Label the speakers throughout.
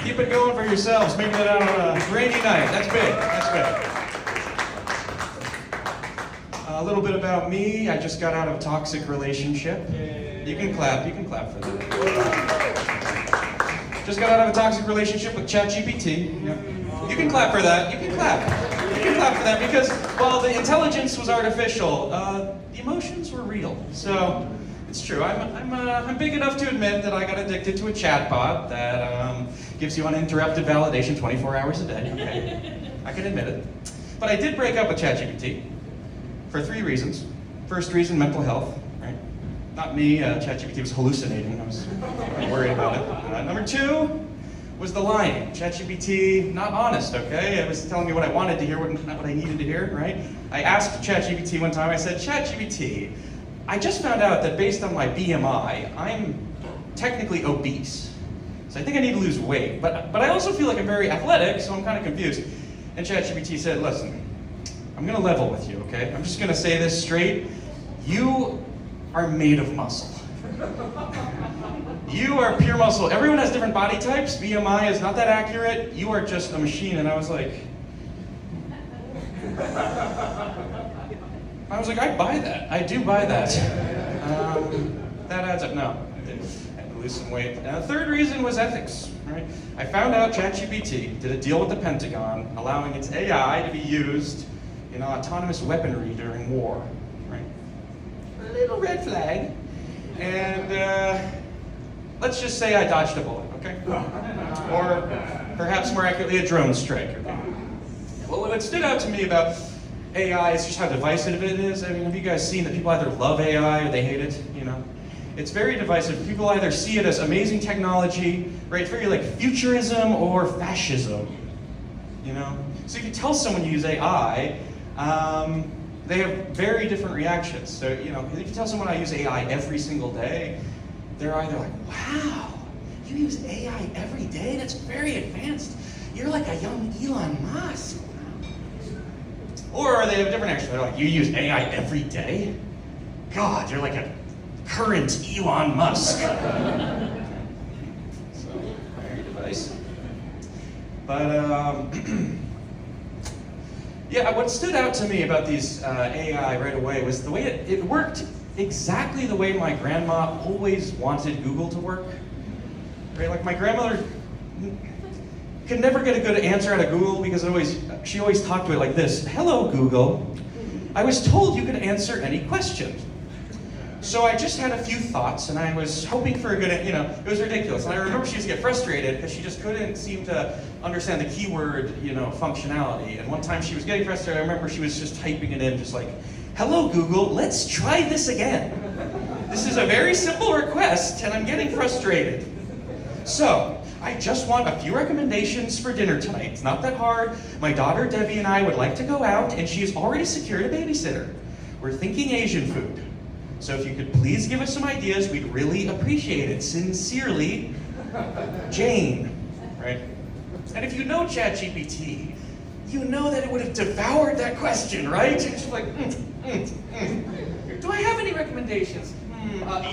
Speaker 1: Keep it going for yourselves. Making it out on a rainy night. That's big. That's big. A little bit about me. I just got out of a toxic relationship. You can clap. You can clap for that. Just got out of a toxic relationship with ChatGPT. Yep. You can clap for that. You can clap. You can clap for that because while the intelligence was artificial, the emotions were real. So it's true. I'm big enough to admit that I got addicted to a chatbot that gives you uninterrupted validation 24 hours a day. Okay. I can admit it. But I did break up with ChatGPT for 3 reasons. First reason, mental health. Right? Not me. ChatGPT was hallucinating. I was worried about it. Number 2 was the lying. ChatGPT, not honest, okay? It was telling me what I wanted to hear, not what I needed to hear, right? I asked ChatGPT one time, I said, ChatGPT, I just found out that based on my BMI, I'm technically obese. So I think I need to lose weight. But I also feel like I'm very athletic, so I'm kind of confused. And ChatGPT said, listen, I'm gonna level with you, okay? I'm just gonna say this straight. You are made of muscle. You are pure muscle. Everyone has different body types. BMI is not that accurate. You are just a machine. And I was like, I buy that. I do buy that. That adds up. No, I had to lose some weight. And the third reason was ethics, right? I found out ChatGPT did a deal with the Pentagon, allowing its AI to be used in autonomous weaponry during war, right? A little red flag. And let's just say I dodged a bullet, okay? Or perhaps more accurately, a drone strike. Okay? Well, what stood out to me about AI is just how divisive it is. I mean, have you guys seen that people either love AI or they hate it, you know? It's very divisive. People either see it as amazing technology, right? It's very like futurism or fascism, you know? So if you tell someone you use AI, they have very different reactions. So, you know, if you tell someone I use AI every single day, they're either like, wow, you use AI every day? That's very advanced. You're like a young Elon Musk. Or they have a different reaction. They're like, you use AI every day? God, you're like a current Elon Musk. So, very divisive. But, yeah, what stood out to me about these AI right away was the way it worked exactly the way my grandma always wanted Google to work. Right? Like my grandmother could never get a good answer out of Google because she always talked to it like this. Hello, Google. I was told you could answer any question. So I just had a few thoughts and I was hoping for a good, you know, it was ridiculous. And I remember she used to get frustrated because she just couldn't seem to understand the keyword, you know, functionality. And one time she was getting frustrated, I remember she was just typing it in just like, hello, Google, let's try this again. This is a very simple request and I'm getting frustrated. So, I just want a few recommendations for dinner tonight. It's not that hard. My daughter Debbie and I would like to go out and she has already secured a babysitter. We're thinking Asian food. So if you could please give us some ideas, we'd really appreciate it. Sincerely, Jane. Right? And if you know ChatGPT, you know that it would have devoured that question, right? It's just like, do I have any recommendations?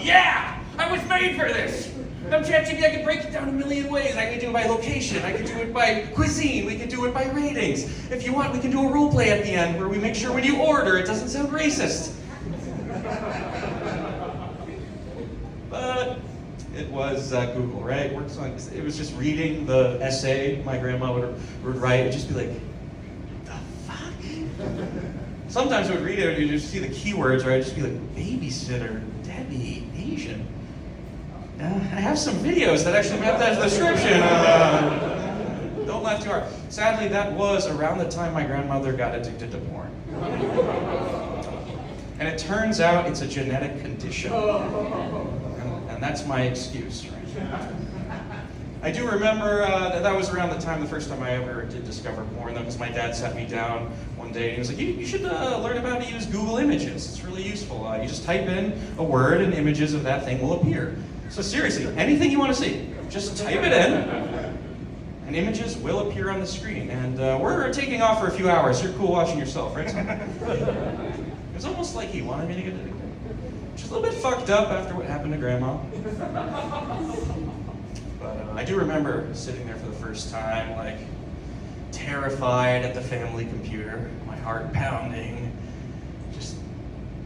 Speaker 1: Yeah! I was made for this! I'm ChatGPT, I can break it down a million ways. I can do it by location, I can do it by cuisine, we can do it by ratings. If you want, we can do a role play at the end where we make sure when you order, it doesn't sound racist. But it was Google, right? It was just reading the essay my grandma would write. It would just be like, the fuck? Sometimes I would read it and you just see the keywords, right? It'd just be like, babysitter, Debbie, Asian. I have some videos that actually map that as the description. Don't laugh too hard. Sadly, that was around the time my grandmother got addicted to porn. And it turns out it's a genetic condition. And that's my excuse, right? I do remember that was around the time, the first time I ever did discover porn, though, because my dad sat me down one day and he was like, you should learn about how to use Google Images. It's really useful. You just type in a word and images of that thing will appear. So seriously, anything you want to see, just type it in, and images will appear on the screen. And we're taking off for a few hours. You're cool watching yourself, right? It was almost like he wanted me to get addicted. Which is a little bit fucked up after what happened to Grandma. But I do remember sitting there for the first time, like, terrified at the family computer, my heart pounding, just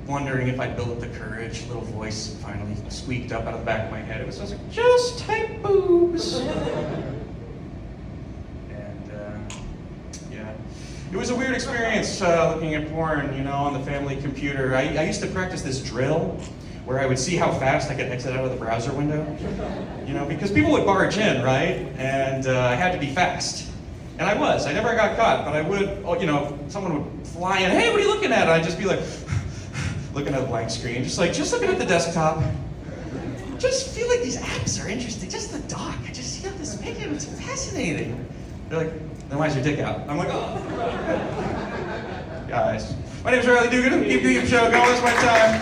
Speaker 1: wondering if I'd build up the courage. Little voice finally squeaked up out of the back of my head. It was like, just type boobs. Yeah. It was a weird experience looking at porn, on the family computer. I used to practice this drill where I would see how fast I could exit out of the browser window, because people would barge in, right? And I had to be fast. And I was. I never got caught, but I would, someone would fly in, hey, what are you looking at? And I'd just be like, looking at a blank screen, just looking at the desktop. Just feel like these apps are interesting. Just the dock. I just see how this picture, it's fascinating. They're like, then why's your dick out? I'm like, oh. Guys. My name's Riley Dugan. Keep the show going. It's my time.